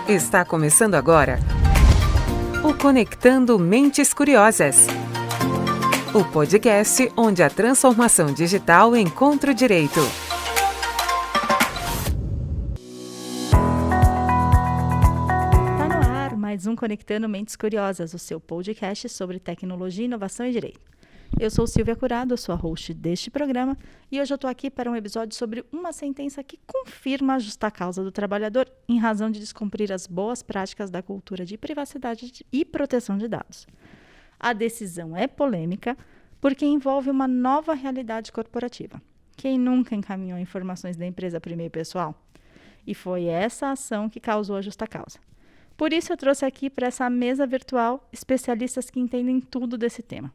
Está começando agora o Conectando Mentes Curiosas. O podcast onde a transformação digital encontra o direito. Está no ar mais um Conectando Mentes Curiosas, o seu podcast sobre tecnologia, inovação e direito. Eu sou Silvia Curado, sou a host deste programa, e hoje eu estou aqui para um episódio sobre uma sentença que confirma a justa causa do trabalhador em razão de descumprir as boas práticas da cultura de privacidade e proteção de dados. A decisão é polêmica porque envolve uma nova realidade corporativa. Quem nunca encaminhou informações da empresa para o e-mail pessoal? E foi essa ação que causou a justa causa. Por isso eu trouxe aqui para essa mesa virtual especialistas que entendem tudo desse tema.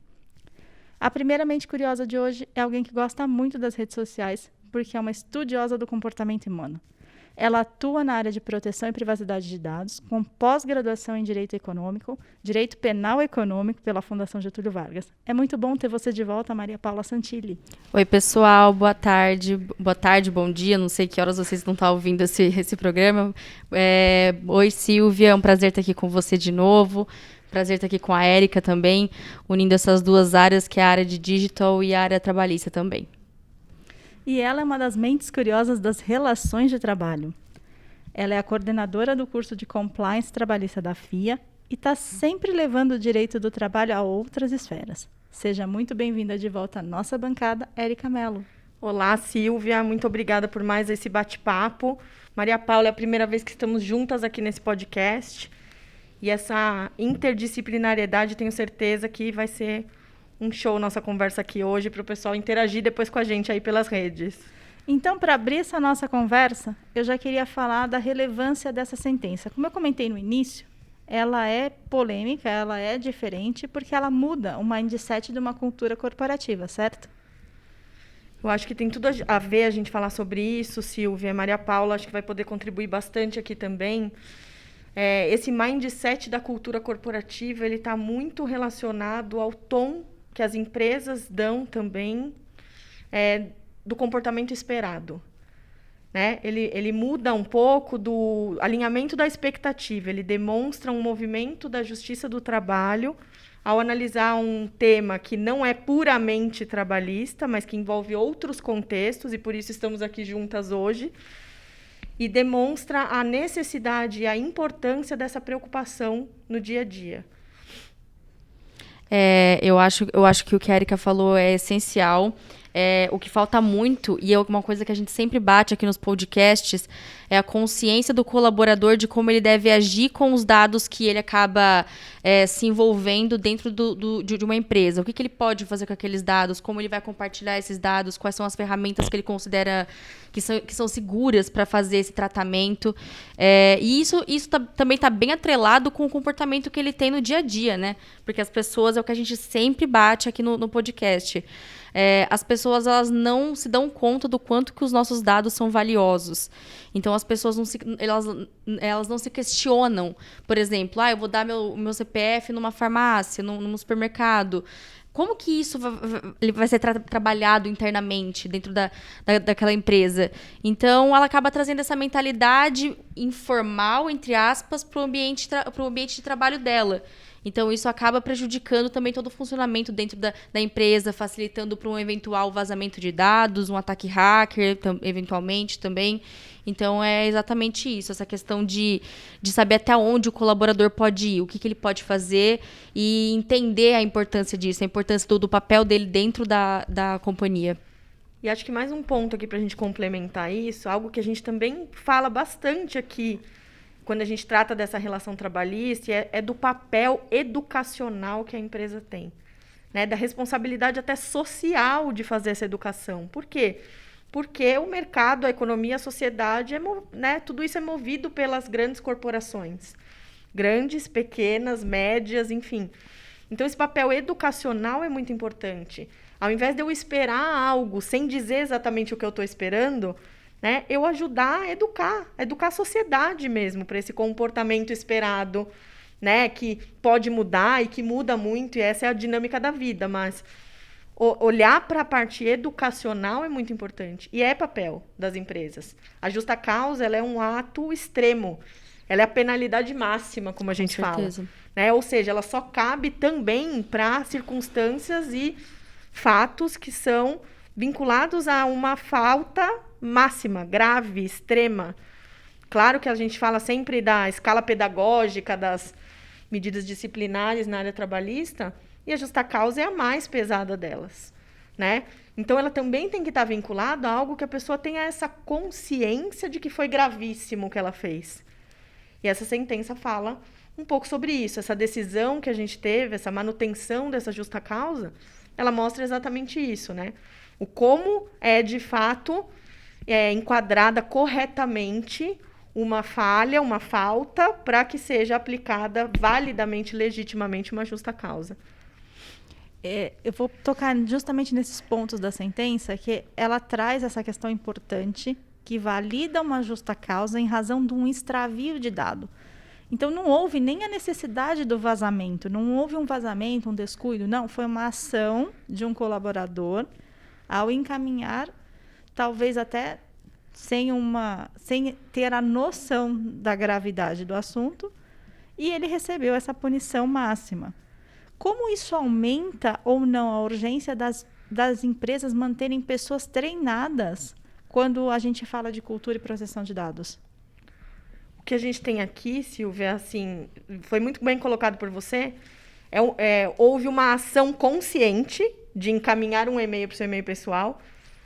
A primeira mente curiosa de hoje é alguém que gosta muito das redes sociais, porque é uma estudiosa do comportamento humano. Ela atua na área de proteção e privacidade de dados, com pós-graduação em Direito Econômico, Direito Penal Econômico pela Fundação Getúlio Vargas. É muito bom ter você de volta, Maria Paula Santilli. Oi, pessoal, boa tarde, bom dia, não sei que horas vocês vão estar ouvindo esse programa. Oi, Silvia, é um prazer estar aqui com você de novo. Prazer estar aqui com a Érica também, unindo essas duas áreas, que é a área de digital e a área trabalhista também. E ela é uma das mentes curiosas das relações de trabalho. Ela é a coordenadora do curso de Compliance Trabalhista da FIA e está sempre levando o direito do trabalho a outras esferas. Seja muito bem-vinda de volta à nossa bancada, Érica Mello. Olá, Silvia, muito obrigada por mais esse bate-papo. Maria Paula, é a primeira vez que estamos juntas aqui nesse podcast. E essa interdisciplinariedade, tenho certeza que vai ser um show nossa conversa aqui hoje para o pessoal interagir depois com a gente aí pelas redes. Então, para abrir essa nossa conversa, eu já queria falar da relevância dessa sentença. Como eu comentei no início, ela é polêmica, ela é diferente, porque ela muda o mindset de uma cultura corporativa, certo? Eu acho que tem tudo a ver a gente falar sobre isso, Silvia. Maria Paula, acho que vai poder contribuir bastante aqui também. Esse mindset da cultura corporativa, ele está muito relacionado ao tom que as empresas dão também do comportamento esperado. Né? Ele muda um pouco do alinhamento da expectativa, ele demonstra um movimento da justiça do trabalho ao analisar um tema que não é puramente trabalhista, mas que envolve outros contextos, e por isso estamos aqui juntas hoje, e demonstra a necessidade e a importância dessa preocupação no dia a dia. Eu acho que o que a Érica falou é essencial. O que falta muito, e é uma coisa que a gente sempre bate aqui nos podcasts, é a consciência do colaborador de como ele deve agir com os dados que ele acaba se envolvendo dentro de uma empresa. O que ele pode fazer com aqueles dados, como ele vai compartilhar esses dados, quais são as ferramentas que ele considera que são seguras para fazer esse tratamento. E isso também está bem atrelado com o comportamento que ele tem no dia a dia, né? Porque as pessoas, é o que a gente sempre bate aqui no podcast. As pessoas, elas não se dão conta do quanto que os nossos dados são valiosos. Então, as pessoas elas não se questionam. Por exemplo, eu vou dar meu CPF numa farmácia, num supermercado. Como que isso vai ser trabalhado internamente dentro daquela empresa? Então, ela acaba trazendo essa mentalidade informal, entre aspas, para o ambiente de trabalho dela. Então, isso acaba prejudicando também todo o funcionamento dentro da empresa, facilitando para um eventual vazamento de dados, um ataque hacker, eventualmente também. Então, é exatamente isso, essa questão de saber até onde o colaborador pode ir, o que ele pode fazer e entender a importância disso, a importância do papel dele dentro da companhia. E acho que mais um ponto aqui para a gente complementar isso, algo que a gente também fala bastante aqui, quando a gente trata dessa relação trabalhista, é do papel educacional que a empresa tem, né? Da responsabilidade até social de fazer essa educação. Por quê? Porque o mercado, a economia, a sociedade, tudo isso é movido pelas grandes corporações. Grandes, pequenas, médias, enfim. Então, esse papel educacional é muito importante. Ao invés de eu esperar algo sem dizer exatamente o que eu estou esperando, né, eu ajudar a educar a sociedade mesmo para esse comportamento esperado, né, que pode mudar e que muda muito, e essa é a dinâmica da vida, mas olhar para a parte educacional é muito importante, e é papel das empresas. A justa causa, ela é um ato extremo, ela é a penalidade máxima, como a gente fala. Né? Ou seja, ela só cabe também para circunstâncias e fatos que são vinculados a uma falta máxima, grave, extrema. Claro que a gente fala sempre da escala pedagógica, das medidas disciplinares na área trabalhista, e a justa causa é a mais pesada delas, né? Então, ela também tem que estar vinculada a algo que a pessoa tenha essa consciência de que foi gravíssimo o que ela fez. E essa sentença fala um pouco sobre isso. Essa decisão que a gente teve, essa manutenção dessa justa causa, ela mostra exatamente isso, né? O como é, de fato, enquadrada corretamente uma falha, uma falta, para que seja aplicada validamente, legitimamente, uma justa causa. Eu vou tocar justamente nesses pontos da sentença, que ela traz essa questão importante, que valida uma justa causa em razão de um extravio de dado. Então, não houve nem a necessidade do vazamento, não houve um vazamento, um descuido, não. Foi uma ação de um colaborador ao encaminhar, talvez até sem ter a noção da gravidade do assunto, e ele recebeu essa punição máxima. Como isso aumenta ou não a urgência das empresas manterem pessoas treinadas quando a gente fala de cultura e proteção de dados? O que a gente tem aqui, Silvia, assim, foi muito bem colocado por você, houve uma ação consciente de encaminhar um e-mail para o seu e-mail pessoal,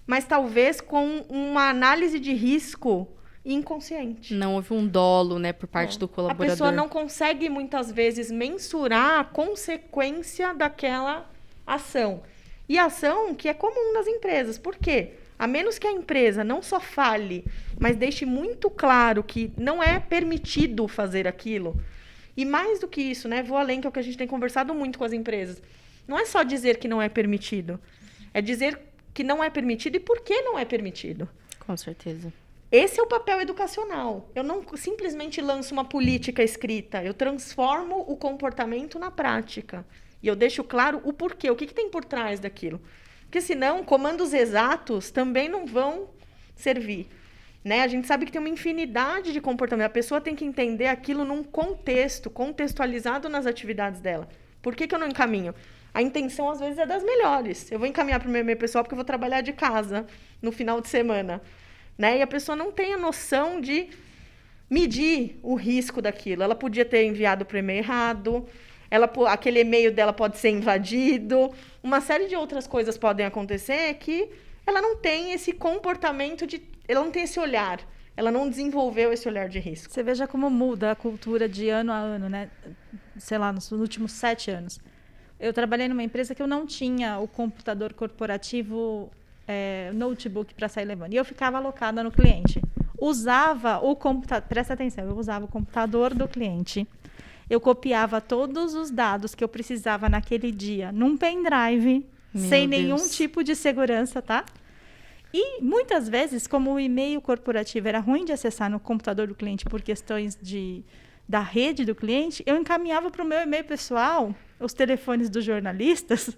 mas talvez com uma análise de risco inconsciente. Não houve um dolo, né, por parte do colaborador. A pessoa não consegue, muitas vezes, mensurar a consequência daquela ação. E a ação que é comum nas empresas. Por quê? A menos que a empresa não só fale, mas deixe muito claro que não é permitido fazer aquilo. E mais do que isso, né, vou além, que é o que a gente tem conversado muito com as empresas. Não é só dizer que não é permitido. É dizer que não é permitido e por que não é permitido. Com certeza. Esse é o papel educacional. Eu não simplesmente lanço uma política escrita, eu transformo o comportamento na prática. E eu deixo claro o porquê, o que tem por trás daquilo. Porque senão, comandos exatos também não vão servir. Né? A gente sabe que tem uma infinidade de comportamentos. A pessoa tem que entender aquilo num contexto, contextualizado nas atividades dela. Por que eu não encaminho? A intenção, às vezes, é das melhores. Eu vou encaminhar para o meu e-mail pessoal porque eu vou trabalhar de casa no final de semana. Né? E a pessoa não tem a noção de medir o risco daquilo. Ela podia ter enviado para o e-mail errado, aquele e-mail dela pode ser invadido, uma série de outras coisas podem acontecer que ela não tem esse comportamento, ela não tem esse olhar, ela não desenvolveu esse olhar de risco. Você veja como muda a cultura de ano a ano, né? Sei lá, nos últimos 7 anos. Eu trabalhei numa empresa que eu não tinha o computador corporativo, notebook para sair levando. E eu ficava alocada no cliente. Usava o computador, presta atenção, eu usava o computador do cliente. Eu copiava todos os dados que eu precisava naquele dia num pendrive, sem nenhum tipo de segurança, tá? E muitas vezes, como o e-mail corporativo era ruim de acessar no computador do cliente por questões da rede do cliente, eu encaminhava para o meu e-mail pessoal os telefones dos jornalistas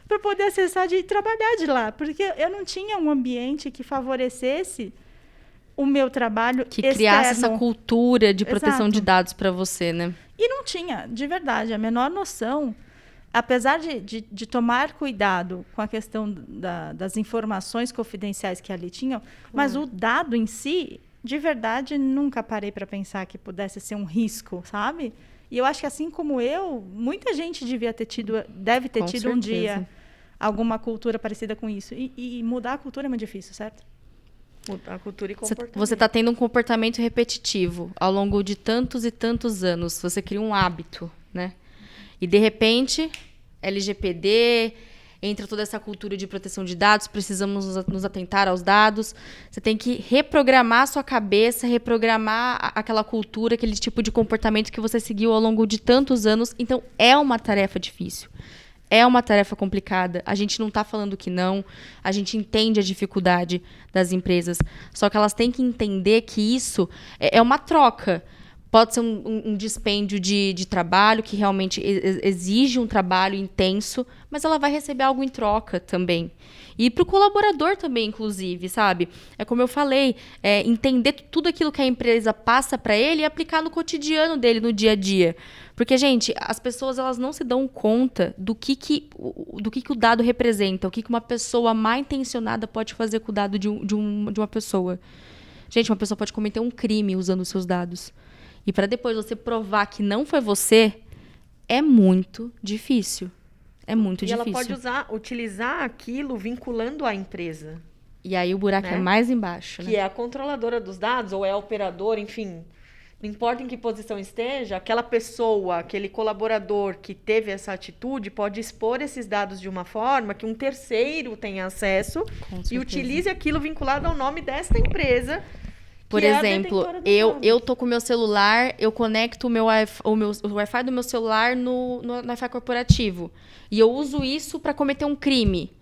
para poder acessar e trabalhar de lá, porque eu não tinha um ambiente que favorecesse o meu trabalho que criasse essa cultura de proteção de dados para você, né? E não tinha, de verdade, a menor noção, apesar de tomar cuidado com a questão das informações confidenciais que ali tinham, mas o dado em si, de verdade, nunca parei para pensar que pudesse ser um risco, sabe? E eu acho que, assim como eu, muita gente deve ter tido um dia alguma cultura parecida com isso. E mudar a cultura é muito difícil, certo? Mudar a cultura e comportamento. Você está tendo um comportamento repetitivo ao longo de tantos e tantos anos. Você cria um hábito, né? E, de repente, LGPD, entra toda essa cultura de proteção de dados, precisamos nos atentar aos dados. Você tem que reprogramar a sua cabeça, reprogramar aquela cultura, aquele tipo de comportamento que você seguiu ao longo de tantos anos. Então, é uma tarefa difícil. É uma tarefa complicada. A gente não está falando que não. A gente entende a dificuldade das empresas. Só que elas têm que entender que isso é uma troca. pode ser um dispêndio de trabalho, que realmente exige um trabalho intenso, mas ela vai receber algo em troca também. E para o colaborador também, inclusive, sabe? É como eu falei, entender tudo aquilo que a empresa passa para ele e aplicar no cotidiano dele, no dia a dia. Porque, gente, as pessoas elas não se dão conta do que o dado representa, o que uma pessoa mal intencionada pode fazer com o dado de uma pessoa. Gente, uma pessoa pode cometer um crime usando os seus dados. E para depois você provar que não foi você, é muito difícil. É muito difícil. E ela pode utilizar aquilo vinculando à empresa. E aí o buraco é mais embaixo, né? Que é a controladora dos dados, ou é a operadora, enfim. Não importa em que posição esteja, aquela pessoa, aquele colaborador que teve essa atitude pode expor esses dados de uma forma que um terceiro tenha acesso e utilize aquilo vinculado ao nome dessa empresa. Por exemplo, eu tô com o meu celular, eu conecto o Wi-Fi do meu celular no Wi-Fi corporativo. E eu uso isso para cometer um crime.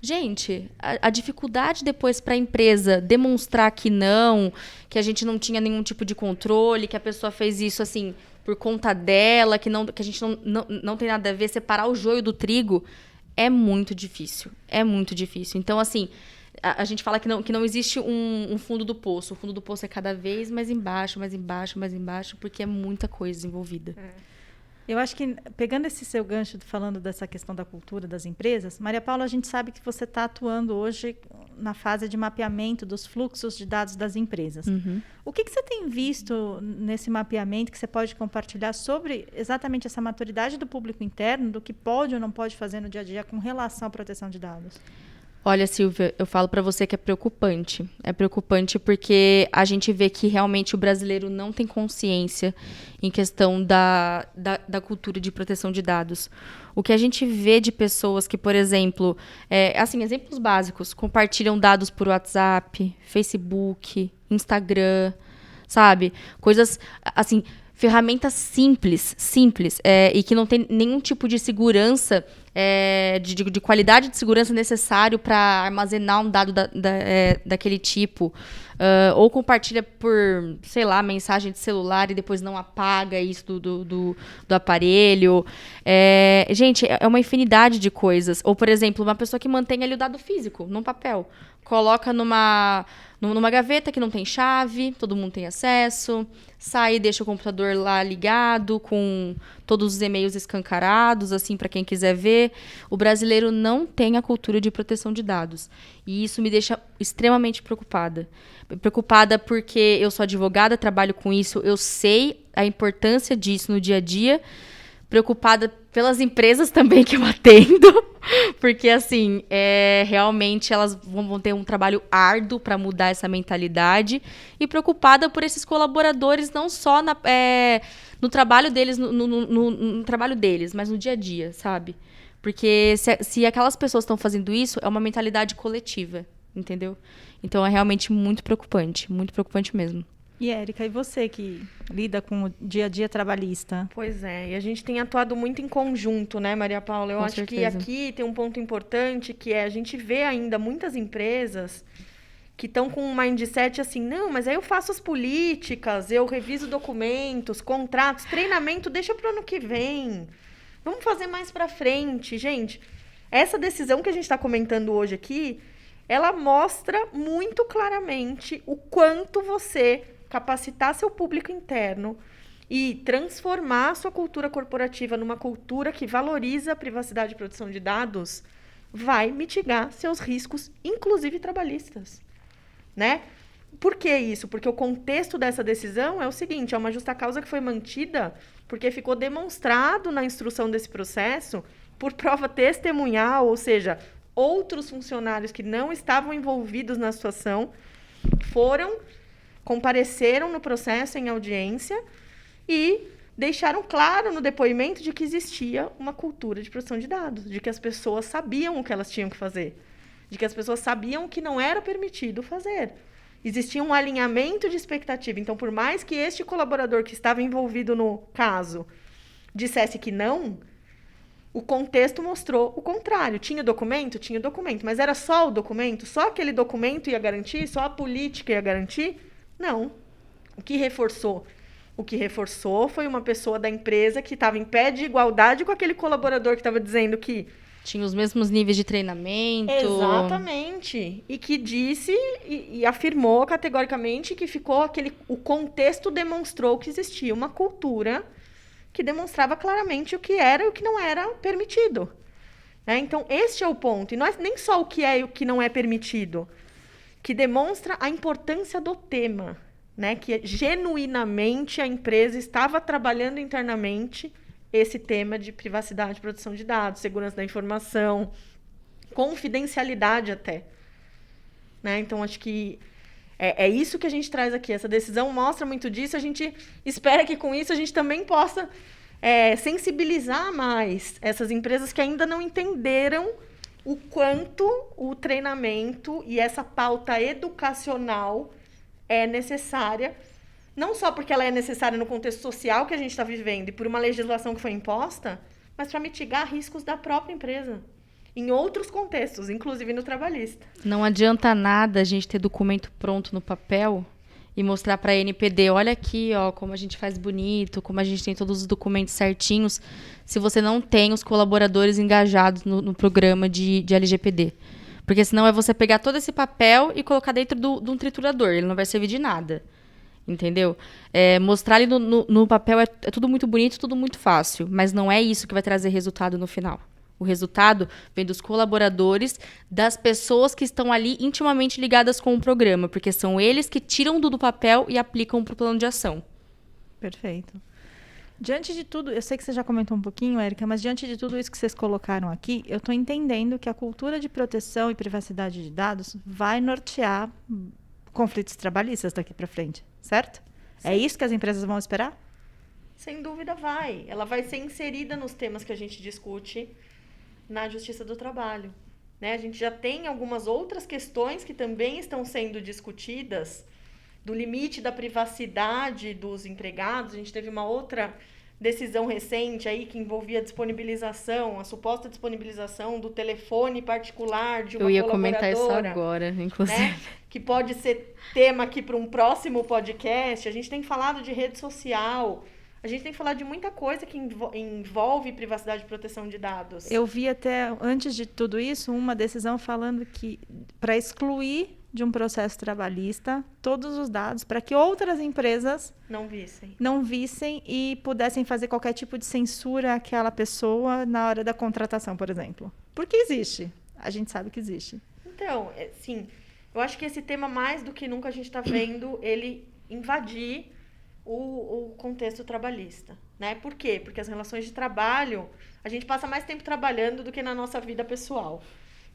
Gente, a dificuldade depois para a empresa demonstrar que a gente não tinha nenhum tipo de controle, que a pessoa fez isso assim por conta dela, que a gente não tem nada a ver, separar o joio do trigo, é muito difícil. É muito difícil. Então, assim, a gente fala que não existe um fundo do poço. O fundo do poço é cada vez mais embaixo, mais embaixo, mais embaixo, porque é muita coisa envolvida. Eu acho que, pegando esse seu gancho, falando dessa questão da cultura das empresas, Maria Paula, a gente sabe que você está atuando hoje na fase de mapeamento dos fluxos de dados das empresas. Uhum. O que você tem visto nesse mapeamento que você pode compartilhar sobre exatamente essa maturidade do público interno, do que pode ou não pode fazer no dia a dia com relação à proteção de dados? Olha, Silvia, eu falo para você que é preocupante. É preocupante porque a gente vê que realmente o brasileiro não tem consciência em questão da cultura de proteção de dados. O que a gente vê de pessoas que, por exemplo, exemplos básicos, compartilham dados por WhatsApp, Facebook, Instagram, sabe? Coisas, assim, ferramentas simples, e que não tem nenhum tipo de segurança, de qualidade de segurança necessário para armazenar um dado daquele tipo. Ou compartilha por, sei lá, mensagem de celular e depois não apaga isso do aparelho. Gente, é uma infinidade de coisas. Ou, por exemplo, uma pessoa que mantém ali o dado físico, num papel. Coloca numa gaveta que não tem chave, todo mundo tem acesso, sai e deixa o computador lá ligado, com todos os e-mails escancarados, assim, para quem quiser ver. O brasileiro não tem a cultura de proteção de dados. E isso me deixa extremamente preocupada. Preocupada porque eu sou advogada, trabalho com isso, eu sei a importância disso no dia a dia. Preocupada pelas empresas também que eu atendo, porque, assim, realmente elas vão ter um trabalho árduo para mudar essa mentalidade, e preocupada por esses colaboradores, não só no trabalho deles, no trabalho deles, mas no dia a dia, sabe? Porque se aquelas pessoas estão fazendo isso, é uma mentalidade coletiva, entendeu? Então é realmente muito preocupante mesmo. E, Érica, e você que lida com o dia a dia trabalhista? Pois é, e a gente tem atuado muito em conjunto, né, Maria Paula? Eu acho certeza. Que aqui tem um ponto importante, que a gente vê ainda muitas empresas que estão com um mindset assim, não, mas aí eu faço as políticas, eu reviso documentos, contratos, treinamento, deixa para o ano que vem. Vamos fazer mais para frente. Gente, essa decisão que a gente está comentando hoje aqui, ela mostra muito claramente o quanto você capacitar seu público interno e transformar a sua cultura corporativa numa cultura que valoriza a privacidade e proteção de dados vai mitigar seus riscos, inclusive trabalhistas, né? Por que isso? Porque o contexto dessa decisão é o seguinte, é uma justa causa que foi mantida porque ficou demonstrado na instrução desse processo por prova testemunhal, ou seja, outros funcionários que não estavam envolvidos na situação compareceram no processo em audiência e deixaram claro no depoimento de que existia uma cultura de proteção de dados, de que as pessoas sabiam o que elas tinham que fazer, de que as pessoas sabiam o que não era permitido fazer. Existia um alinhamento de expectativa. Então, por mais que este colaborador que estava envolvido no caso dissesse que não, o contexto mostrou o contrário. Tinha documento? Tinha documento. Mas era só o documento? Só aquele documento ia garantir? Só a política ia garantir? Não. O que reforçou? O que reforçou foi uma pessoa da empresa que estava em pé de igualdade com aquele colaborador que estava dizendo que... Tinha os mesmos níveis de treinamento. Exatamente. E que disse e afirmou categoricamente que ficou o contexto demonstrou que existia uma cultura que demonstrava claramente o que era e o que não era permitido. Né? Então, este é o ponto. E não é nem só o que é e o que não é permitido, que demonstra a importância do tema. Né? Que genuinamente a empresa estava trabalhando internamente esse tema de privacidade, proteção de dados, segurança da informação, confidencialidade até. Né? Então, acho que é isso que a gente traz aqui. Essa decisão mostra muito disso. A gente espera que, com isso, a gente também possa sensibilizar mais essas empresas que ainda não entenderam o quanto o treinamento e essa pauta educacional é necessária, não só porque ela é necessária no contexto social que a gente está vivendo e por uma legislação que foi imposta, mas para mitigar riscos da própria empresa, em outros contextos, inclusive no trabalhista. Não adianta nada a gente ter documento pronto no papel e mostrar para a NPD, olha aqui, ó, como a gente faz bonito, como a gente tem todos os documentos certinhos, se você não tem os colaboradores engajados no programa de LGPD. Porque senão é você pegar todo esse papel e colocar dentro de um triturador. Ele não vai servir de nada. Entendeu? Mostrar ele no papel é tudo muito bonito, tudo muito fácil. Mas não é isso que vai trazer resultado no final. O resultado vem dos colaboradores, das pessoas que estão ali intimamente ligadas com o programa. Porque são eles que tiram do papel e aplicam para o plano de ação. Perfeito. Diante de tudo, eu sei que você já comentou um pouquinho, Érica, mas diante de tudo isso que vocês colocaram aqui, eu estou entendendo que a cultura de proteção e privacidade de dados vai nortear conflitos trabalhistas daqui para frente, certo? Sim. É isso que as empresas vão esperar? Sem dúvida vai. Ela vai ser inserida nos temas que a gente discute na Justiça do Trabalho. Né? A gente já tem algumas outras questões que também estão sendo discutidas do limite da privacidade dos empregados. A gente teve uma outra decisão recente aí que envolvia a suposta disponibilização do telefone particular de uma colaboradora. Eu ia comentar isso agora, inclusive. Né? Que pode ser tema aqui para um próximo podcast. A gente tem falado de rede social, a gente tem falado de muita coisa que envolve privacidade e proteção de dados. Eu vi até, antes de tudo isso, uma decisão falando que para excluir de um processo trabalhista todos os dados para que outras empresas não vissem e pudessem fazer qualquer tipo de censura àquela pessoa na hora da contratação, por exemplo. Porque existe. A gente sabe que existe. Então, sim, eu acho que esse tema, mais do que nunca, a gente está vendo ele invadir o contexto trabalhista. Né? Por quê? Porque as relações de trabalho, a gente passa mais tempo trabalhando do que na nossa vida pessoal.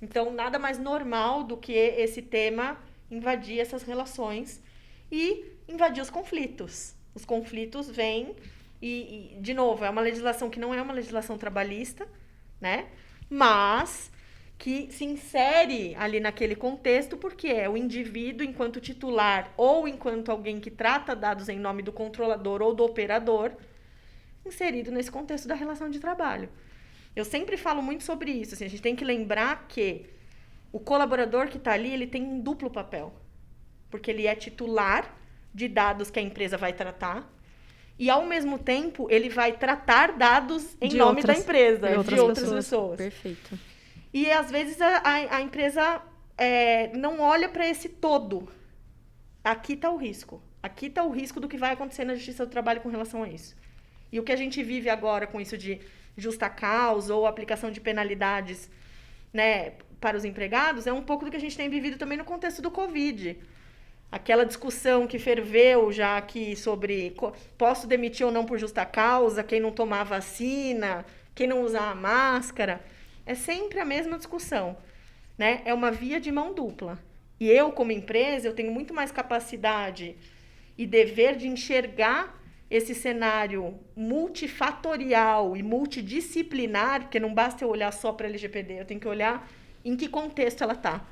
Então, nada mais normal do que esse tema invadir essas relações e invadir os conflitos. Os conflitos vêm e, de novo, é uma legislação que não é uma legislação trabalhista, né? Mas que se insere ali naquele contexto porque é o indivíduo enquanto titular ou enquanto alguém que trata dados em nome do controlador ou do operador inserido nesse contexto da relação de trabalho. Eu sempre falo muito sobre isso. Assim, a gente tem que lembrar que o colaborador que está ali, ele tem um duplo papel. Porque ele é titular de dados que a empresa vai tratar e, ao mesmo tempo, ele vai tratar dados em nome da empresa, de outras pessoas. Perfeito. E, às vezes, a empresa não olha para esse todo. Aqui está o risco. Aqui está o risco do que vai acontecer na Justiça do Trabalho com relação a isso. E o que a gente vive agora com isso de justa causa ou aplicação de penalidades, né, para os empregados é um pouco do que a gente tem vivido também no contexto do Covid. Aquela discussão que ferveu já aqui sobre posso demitir ou não por justa causa, quem não tomar vacina, quem não usar a máscara. É sempre a mesma discussão. Né? É uma via de mão dupla. E eu, como empresa, eu tenho muito mais capacidade e dever de enxergar esse cenário multifatorial e multidisciplinar, porque não basta eu olhar só para a LGPD, eu tenho que olhar em que contexto ela está.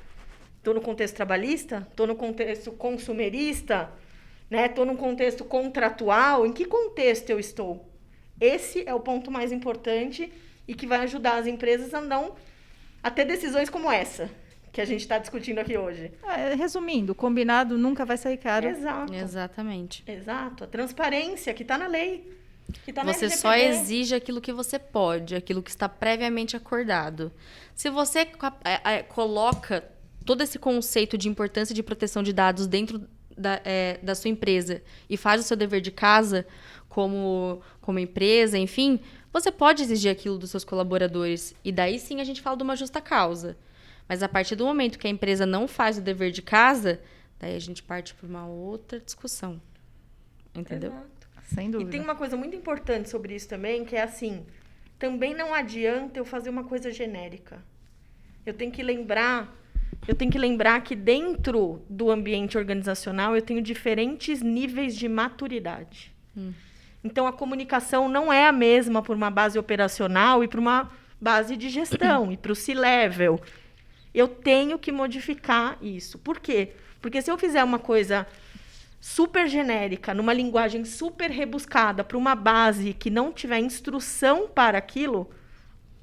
Estou no contexto trabalhista? Estou no contexto consumerista? Estou num contexto contratual? Em que contexto eu estou? Esse é o ponto mais importante e que vai ajudar as empresas a ter decisões como essa, que a gente está discutindo aqui hoje. Resumindo, o combinado nunca vai sair caro. Exato. Exatamente. Exato. A transparência que está na lei. Que tá na Você LGPD. só exige aquilo que você pode, aquilo que está previamente acordado. Se você coloca todo esse conceito de importância de proteção de dados dentro da sua empresa e faz o seu dever de casa como empresa, enfim, você pode exigir aquilo dos seus colaboradores. E daí sim a gente fala de uma justa causa. Mas a partir do momento que a empresa não faz o dever de casa, daí a gente parte para uma outra discussão. Entendeu? Exato. Sem dúvida. E tem uma coisa muito importante sobre isso também, que é assim, também não adianta eu fazer uma coisa genérica. Eu tenho que lembrar que dentro do ambiente organizacional eu tenho diferentes níveis de maturidade. Então, a comunicação não é a mesma para uma base operacional e para uma base de gestão, e para o C-Level. Eu tenho que modificar isso. Por quê? Porque se eu fizer uma coisa super genérica, numa linguagem super rebuscada, para uma base que não tiver instrução para aquilo,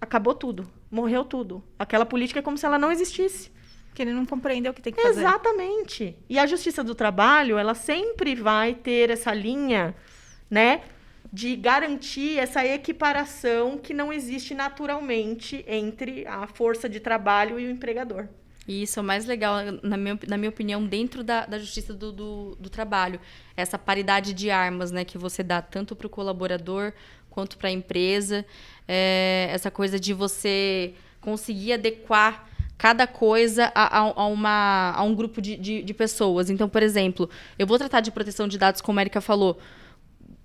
acabou tudo, morreu tudo. Aquela política é como se ela não existisse. Porque ele não compreendeu o que tem que fazer. Exatamente. E a Justiça do Trabalho, ela sempre vai ter essa linha, né, de garantir essa equiparação que não existe naturalmente entre a força de trabalho e o empregador. E isso é o mais legal, na minha opinião, dentro da justiça do trabalho. Essa paridade de armas, né, que você dá tanto para o colaborador quanto para a empresa. Essa coisa de você conseguir adequar cada coisa a um grupo de pessoas. Então, por exemplo, eu vou tratar de proteção de dados, como a Érica falou,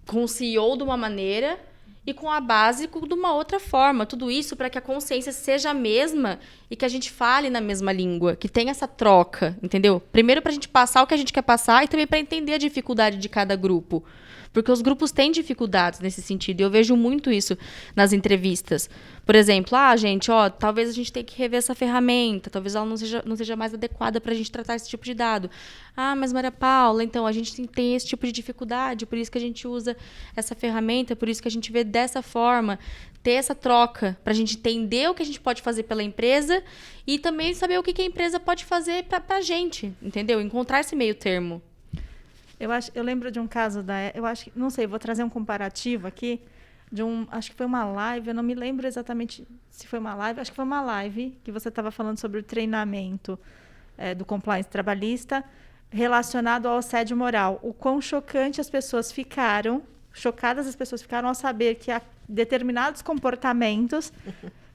com o CEO de uma maneira e com a base de uma outra forma. Tudo isso para que a consciência seja a mesma e que a gente fale na mesma língua, que tenha essa troca, entendeu? Primeiro para a gente passar o que a gente quer passar e também para entender a dificuldade de cada grupo. Porque os grupos têm dificuldades nesse sentido. E eu vejo muito isso nas entrevistas. Por exemplo, gente, talvez a gente tenha que rever essa ferramenta. Talvez ela não seja mais adequada para a gente tratar esse tipo de dado. Mas Maria Paula, então, a gente tem esse tipo de dificuldade. Por isso que a gente usa essa ferramenta. Por isso que a gente vê dessa forma. Ter essa troca para a gente entender o que a gente pode fazer pela empresa e também saber o que a empresa pode fazer para a gente. Entendeu? Encontrar esse meio termo. Eu lembro de um caso não sei, vou trazer um comparativo aqui, acho que foi uma live, eu não me lembro exatamente se foi uma live, acho que foi uma live que você estava falando sobre o treinamento do compliance trabalhista relacionado ao assédio moral. O quão chocadas as pessoas ficaram ao saber que determinados comportamentos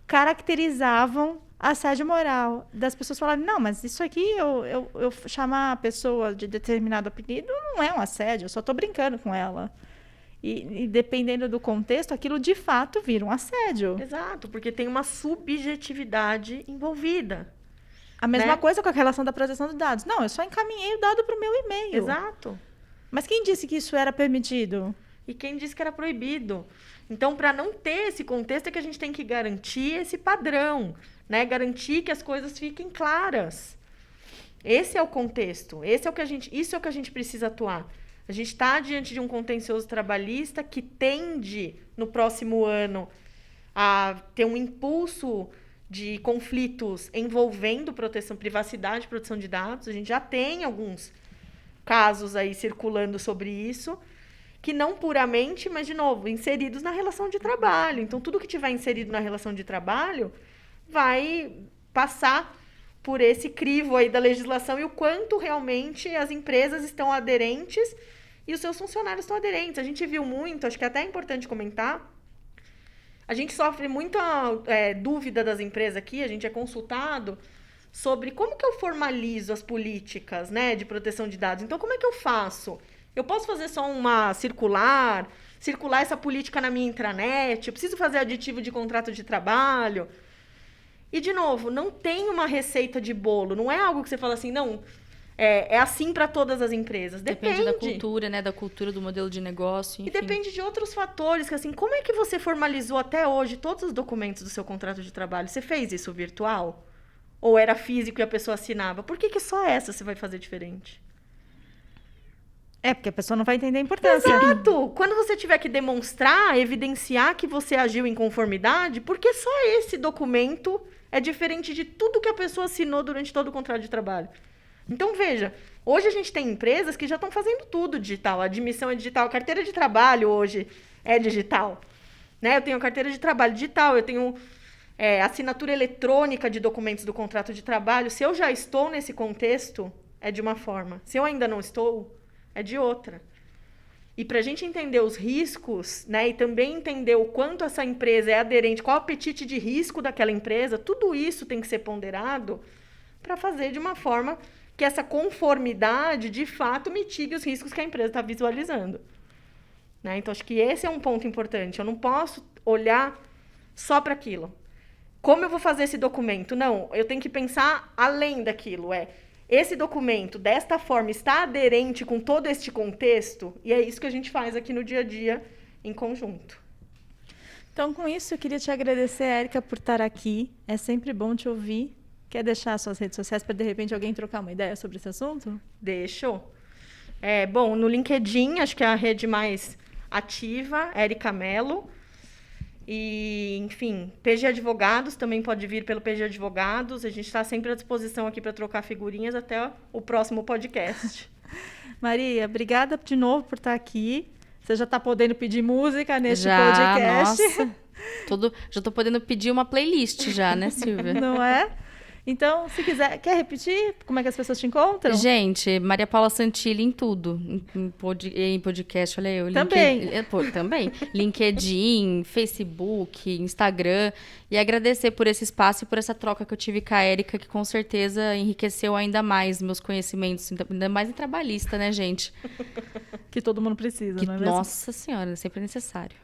caracterizavam assédio moral. Das pessoas falarem, não, mas isso aqui, eu chamar a pessoa de determinado apelido não é um assédio, eu só estou brincando com ela. E dependendo do contexto, aquilo de fato vira um assédio. Exato, porque tem uma subjetividade envolvida. A mesma coisa com a relação da proteção de dados. Não, eu só encaminhei o dado para o meu e-mail. Exato. Mas quem disse que isso era permitido? E quem disse que era proibido? Então, para não ter esse contexto, é que a gente tem que garantir esse padrão, né? Garantir que as coisas fiquem claras. Esse é o contexto. Isso é o que a gente precisa atuar. A gente está diante de um contencioso trabalhista que tende, no próximo ano, a ter um impulso de conflitos envolvendo privacidade e proteção de dados. A gente já tem alguns casos aí circulando sobre isso, que não puramente, mas, de novo, inseridos na relação de trabalho. Então, tudo que tiver inserido na relação de trabalho vai passar por esse crivo aí da legislação e o quanto realmente as empresas estão aderentes e os seus funcionários estão aderentes. A gente viu muito, acho que até é importante comentar, a gente sofre muita dúvida das empresas aqui, a gente é consultado sobre como que eu formalizo as políticas, né, de proteção de dados. Então, como é que eu faço? Eu posso fazer só uma circular essa política na minha intranet, eu preciso fazer aditivo de contrato de trabalho. E, de novo, não tem uma receita de bolo, não é algo que você fala assim, não, é assim para todas as empresas. Depende da cultura, né, da cultura do modelo de negócio, enfim. E depende de outros fatores, que assim, como é que você formalizou até hoje todos os documentos do seu contrato de trabalho? Você fez isso virtual? Ou era físico e a pessoa assinava? Por que só essa você vai fazer diferente? Porque a pessoa não vai entender a importância. Exato! Quando você tiver que demonstrar, evidenciar que você agiu em conformidade, por que só esse documento é diferente de tudo que a pessoa assinou durante todo o contrato de trabalho. Então, veja, hoje a gente tem empresas que já estão fazendo tudo digital. A admissão é digital, a carteira de trabalho hoje é digital. Né? Eu tenho carteira de trabalho digital, eu tenho assinatura eletrônica de documentos do contrato de trabalho. Se eu já estou nesse contexto, é de uma forma. Se eu ainda não estou, é de outra. E para a gente entender os riscos, né, e também entender o quanto essa empresa é aderente, qual o apetite de risco daquela empresa, tudo isso tem que ser ponderado para fazer de uma forma que essa conformidade, de fato, mitigue os riscos que a empresa está visualizando. Né? Então, acho que esse é um ponto importante. Eu não posso olhar só para aquilo. Como eu vou fazer esse documento? Não, eu tenho que pensar além daquilo. Esse documento, desta forma, está aderente com todo este contexto? E é isso que a gente faz aqui no dia a dia, em conjunto. Então, com isso, eu queria te agradecer, Érica, por estar aqui. É sempre bom te ouvir. Quer deixar suas redes sociais para, de repente, alguém trocar uma ideia sobre esse assunto? Deixo. Bom, no LinkedIn, acho que é a rede mais ativa, Érica Mello. E, enfim, PG Advogados, também pode vir pelo PG Advogados. A gente está sempre à disposição aqui para trocar figurinhas até o próximo podcast. Maria, obrigada de novo por estar aqui. Você já está podendo pedir música neste já, podcast? Nossa, já estou podendo pedir uma playlist já, né, Silvia? Não é? Então, se quiser, quer repetir como é que as pessoas te encontram? Gente, Maria Paula Santilli em tudo. Em podcast, olha eu. Também. Também. LinkedIn, Facebook, Instagram. E agradecer por esse espaço e por essa troca que eu tive com a Érica, que com certeza enriqueceu ainda mais meus conhecimentos, ainda mais em trabalhista, né, gente? Que todo mundo precisa, não é mesmo? Nossa Senhora, sempre é necessário.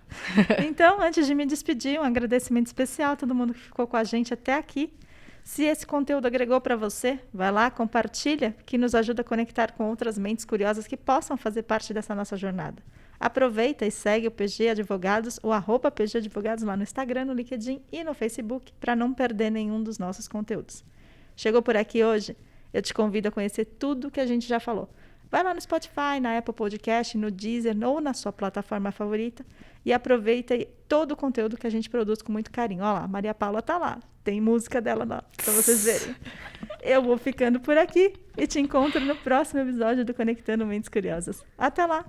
Então, antes de me despedir, um agradecimento especial a todo mundo que ficou com a gente até aqui. Se esse conteúdo agregou para você, vai lá, compartilha, que nos ajuda a conectar com outras mentes curiosas que possam fazer parte dessa nossa jornada. Aproveita e segue o PG Advogados, o @PG Advogados lá no Instagram, no LinkedIn e no Facebook, para não perder nenhum dos nossos conteúdos. Chegou por aqui hoje? Eu te convido a conhecer tudo que a gente já falou. Vai lá no Spotify, na Apple Podcast, no Deezer ou na sua plataforma favorita e aproveita todo o conteúdo que a gente produz com muito carinho. Olha lá, Maria Paula tá lá. Tem música dela lá, para vocês verem. Eu vou ficando por aqui e te encontro no próximo episódio do Conectando Mentes Curiosas. Até lá!